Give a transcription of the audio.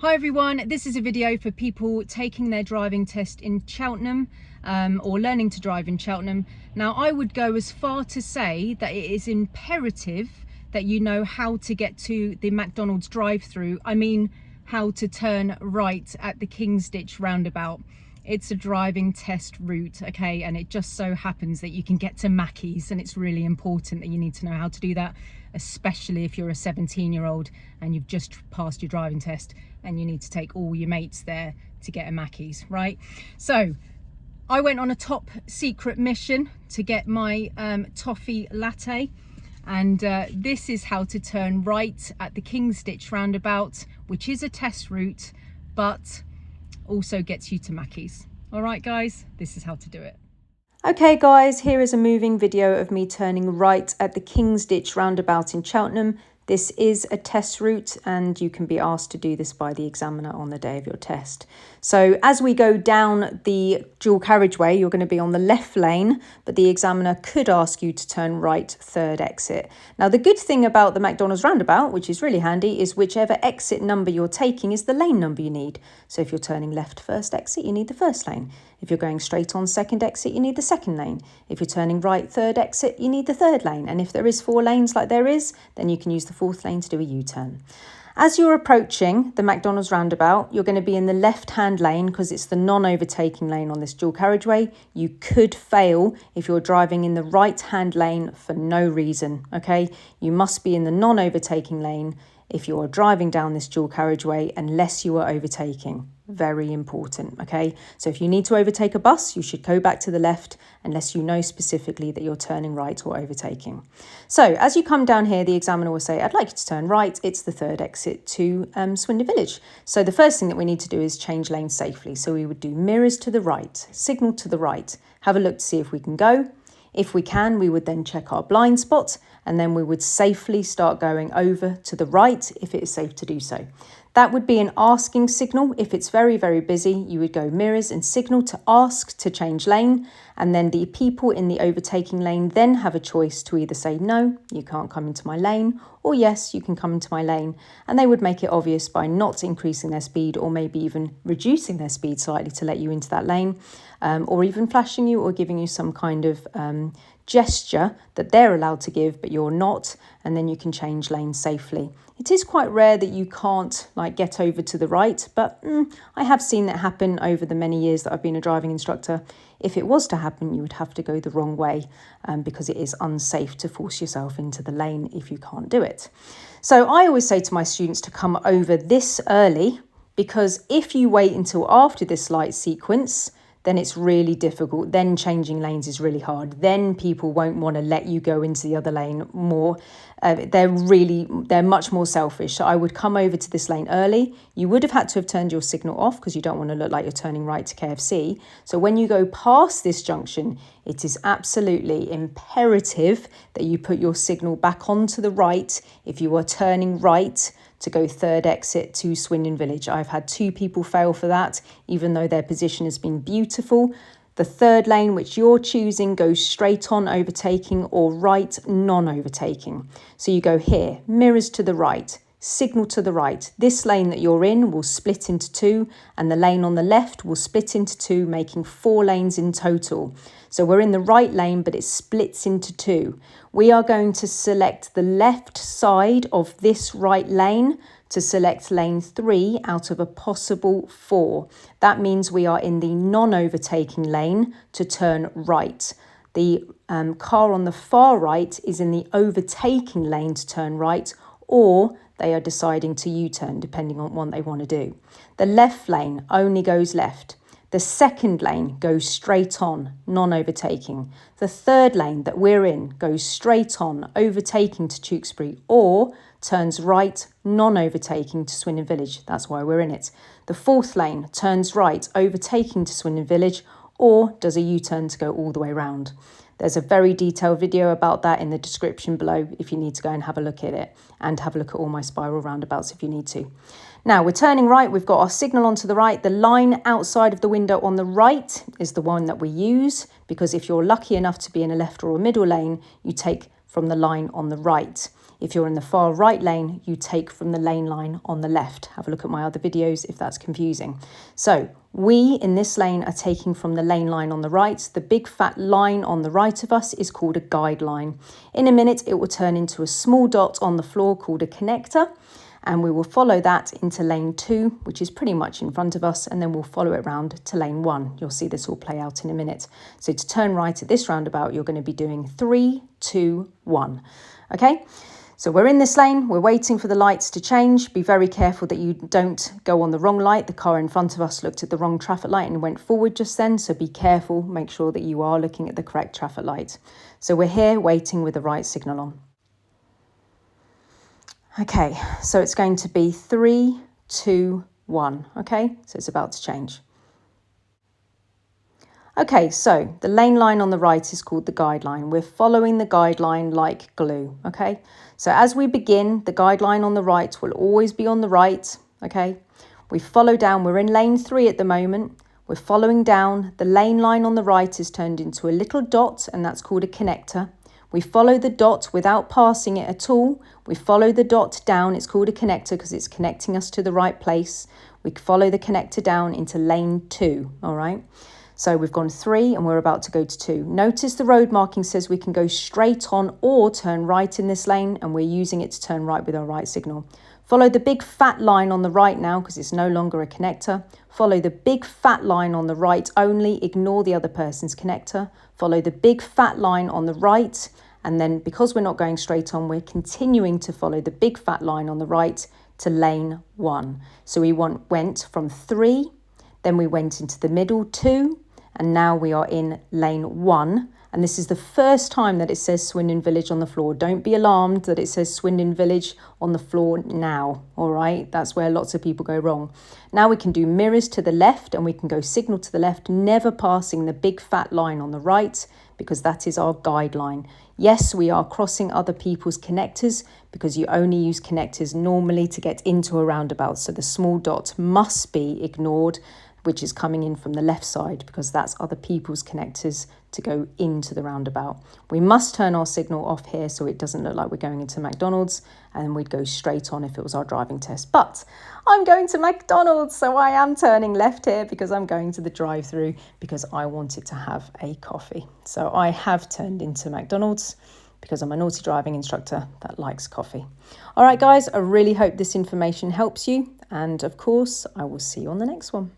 Hi everyone, this is a video for people taking their driving test in Cheltenham or learning to drive in Cheltenham. Now I would go as far to say that it is imperative that you know how to get to the McDonald's drive-through. I mean how to turn right at the Kingsditch Roundabout. It's a driving test route, okay, and it just so happens that you can get to Mackey's, and it's really important that you need to know how to do that, especially if you're a 17-year-old and you've just passed your driving test and you need to take all your mates there to get a Mackey's, right? So I went on a top secret mission to get my toffee latte, and this is how to turn right at the Kingsditch Roundabout, which is a test route but also gets you to Mackey's. All right guys, this is how to do it. Okay guys, here is a moving video of me turning right at the Kingsditch Roundabout in Cheltenham. This is a test route and you can be asked to do this by the examiner on the day of your test. So as we go down the dual carriageway, you're going to be on the left lane, but the examiner could ask you to turn right, third exit. Now the good thing about the McDonald's roundabout, which is really handy, is whichever exit number you're taking is the lane number you need. So if you're turning left first exit, you need the first lane. If you're going straight on second exit, you need the second lane. If you're turning right third exit, you need the third lane. And if there is 4 lanes like there is, then you can use the 4th lane to do a U-turn. As you're approaching the McDonald's roundabout, you're going to be in the left-hand lane because it's the non-overtaking lane on this dual carriageway. You could fail if you're driving in the right-hand lane for no reason, okay? You must be in the non-overtaking lane if you're driving down this dual carriageway unless you are overtaking. Very important, okay? So if you need to overtake a bus, you should go back to the left unless you know specifically that you're turning right or overtaking. So as you come down here, the examiner will say, I'd like you to turn right. It's the third exit to Swindon Village. So the first thing that we need to do is change lanes safely. So we would do mirrors to the right, signal to the right, have a look to see if we can go. If we can, we would then check our blind spot and then we would safely start going over to the right if it is safe to do so. That would be an asking signal. If it's very, very busy, you would go mirrors and signal to ask to change lane. And then the people in the overtaking lane then have a choice to either say, no, you can't come into my lane, or yes, you can come into my lane. And they would make it obvious by not increasing their speed or maybe even reducing their speed slightly to let you into that lane, or even flashing you or giving you some kind of gesture that they're allowed to give, but you're not, and then you can change lanes safely. It is quite rare that you can't get over to the right, but I have seen that happen over the many years that I've been a driving instructor. If it was to happen, you would have to go the wrong way because it is unsafe to force yourself into the lane if you can't do it. So I always say to my students to come over this early, because if you wait until after this light sequence, then it's really difficult. Then changing lanes is really hard. Then people won't want to let you go into the other lane more. They're much more selfish. So I would come over to this lane early. You would have had to have turned your signal off because you don't want to look like you're turning right to KFC. So when you go past this junction, it is absolutely imperative that you put your signal back onto the right if you are turning right to go third exit to Swindon Village. I've had 2 people fail for that, even though their position has been beautiful. The third lane, which you're choosing, goes straight on overtaking or right non-overtaking. So you go here, mirrors to the right, signal to the right. This lane that you're in will split into 2, and the lane on the left will split into 2, making 4 lanes in total. So we're in the right lane, but it splits into 2. We are going to select the left side of this right lane to select lane 3 out of a possible 4. That means we are in the non-overtaking lane to turn right. The car on the far right is in the overtaking lane to turn right, or they are deciding to U-turn depending on what they want to do. The left lane only goes left. The second lane goes straight on, non-overtaking. The third lane that we're in goes straight on, overtaking to Tewkesbury, or turns right, non-overtaking to Swindon Village. That's why we're in it. The fourth lane turns right, overtaking to Swindon Village, or does a U-turn to go all the way around. There's a very detailed video about that in the description below if you need to go and have a look at it, and have a look at all my spiral roundabouts if you need to. Now we're turning right, we've got our signal onto the right. The line outside of the window on the right is the one that we use, because if you're lucky enough to be in a left or a middle lane, you take from the line on the right. If you're in the far right lane, you take from the lane line on the left. Have a look at my other videos if that's confusing. So we in this lane are taking from the lane line on the right. The big fat line on the right of us is called a guideline. In a minute, it will turn into a small dot on the floor called a connector. And we will follow that into lane 2, which is pretty much in front of us, and then we'll follow it round to lane 1. You'll see this all play out in a minute. So to turn right at this roundabout, you're going to be doing 3, 2, 1. Okay, so we're in this lane, we're waiting for the lights to change. Be very careful that you don't go on the wrong light. The car in front of us looked at the wrong traffic light and went forward just then, so be careful, make sure that you are looking at the correct traffic light. So we're here waiting with the right signal on. Okay, so it's going to be 3, 2, 1, okay? So it's about to change. Okay, so the lane line on the right is called the guideline. We're following the guideline like glue, okay? So as we begin, the guideline on the right will always be on the right, okay? We follow down, we're in lane 3 at the moment. We're following down, the lane line on the right is turned into a little dot, and that's called a connector. We follow the dot without passing it at all. We follow the dot down. It's called a connector because it's connecting us to the right place. We follow the connector down into lane 2, all right? So we've gone 3 and we're about to go to 2. Notice the road marking says we can go straight on or turn right in this lane, and we're using it to turn right with our right signal. Follow the big fat line on the right now because it's no longer a connector. Follow the big fat line on the right only. Ignore the other person's connector. Follow the big fat line on the right. And then because we're not going straight on, we're continuing to follow the big fat line on the right to lane 1. So we went from 3, then we went into the middle 2, and now we are in lane 1. And this is the first time that it says Swindon Village on the floor. Don't be alarmed that it says Swindon Village on the floor now, all right? That's where lots of people go wrong. Now we can do mirrors to the left and we can go signal to the left, never passing the big fat line on the right because that is our guideline. Yes, we are crossing other people's connectors because you only use connectors normally to get into a roundabout. So the small dot must be ignored, which is coming in from the left side because that's other people's connectors to go into the roundabout. We must turn our signal off here so it doesn't look like we're going into McDonald's, and we'd go straight on if it was our driving test. But I'm going to McDonald's, so I am turning left here because I'm going to the drive-through because I wanted to have a coffee. So I have turned into McDonald's because I'm a naughty driving instructor that likes coffee. All right, guys, I really hope this information helps you. And of course, I will see you on the next one.